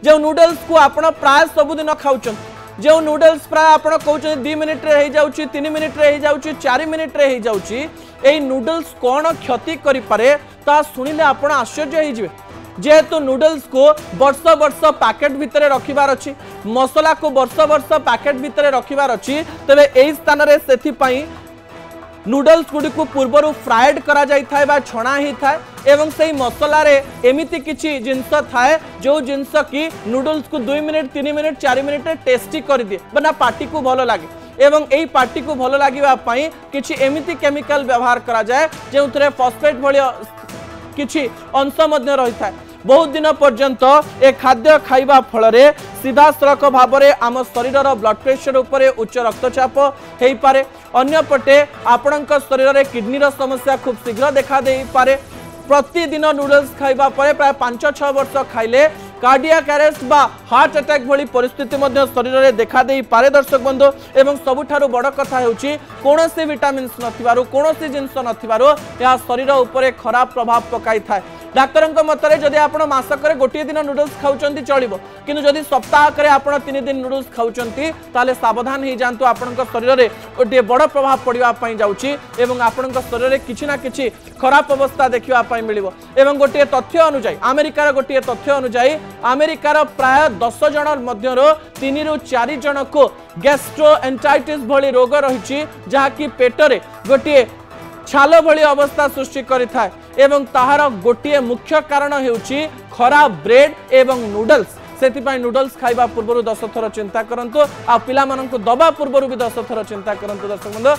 जो नूडल्स को आपण प्राय सबुदिन खाऊन जो नूडल्स प्राय आप कहते 2 मिनिट रे हो जाउची 3 मिनिट रे हो जाउची 4 मिनिट रे हो जाउची ए नूडल्स कौन क्षति करि पारे ता सुनिले आपण आश्चर्य हो जिवे जेहेतु नूडल्स को वर्ष वर्ष पैकेट भितर रखिबार अछि मसला को वर्ष वर्ष पैकेट भितर रखिबार अछि तबे एई स्थान रे सेथि पई नूडल्स गुडी को पूर्वरु फ्राइड करा जाई थाए बा छणा ही थाए एवं सही मसला रे एमिति किछि जिंस थाए जो जिंस की नूडल्स को 2 मिनिट 3 मिनिट 4 मिनिट टेस्टी कर दिए बना पार्टी को भलो लागे एवं एई पार्टी को भलो लागिबा पई किछि एमिति केमिकल व्यवहार करा जाए जेउथरे फॉस्फेट भली किछि अंश मध्य रही थाए बहुत दिन पर्यंत ए खाद्य खाइबा फल सीधा सड़क भाव में आम शरीर ब्लड प्रेशर उपरे उच्च रक्तचाप हो पारे अन्यपटे आपण शरीर में किडनी समस्या खूब शीघ्र देखा दे पारे प्रतिदिन नूडल्स खाइबा परे प्राय 5-6 वर्ष खाइले कार्डियाक अरेस्ट बा हार्ट अटैक भली परिस्थिति मध्य शरीर में देखा दे पारे दर्शक बंधु एवं सबुठारु बड़ कथा हेउची कोनोसी विटामिन्स नथिबारु कोनोसी जिंस नथिबारु या शरीर उपरे खराब प्रभाव पकाई थाए डाक्तर मतरे जदि आपण मासक गोटे दिन नूडल्स खाऊंट चलो किंतु जदि सप्ताहक आपण 3 दिन नूडल्स खाऊंट ताले सावधान हो जातु आपण शरीर में गोटे बड़ प्रभाव पड़ापी जाऊँगी एवं आपण शरीर में किसी ना कि खराब अवस्था देखापी मिल एवं गोटे तथ्य अनुजाई अमेरिकार गोटे तथ्य अनुजाई अमेरिकार प्राय 10 जन मध्य 3 ରୁ 4 जन को गैस्ट्रोएंटाइटिस भली रोग रही जहाँकि पेटरे गोटे छाल भली अवस्था सृष्टि करिथाय एवं ताहार गोटे मुख्य कारण हेउची खराब ब्रेड एवं नूडल्स सेतिपाई नूडल्स खाइबा पूर्व 10 थर चिंता करंतु आ पिला माननकु दबा पूर्व भी 10 थर चिंता करंतु दर्शक बंधु।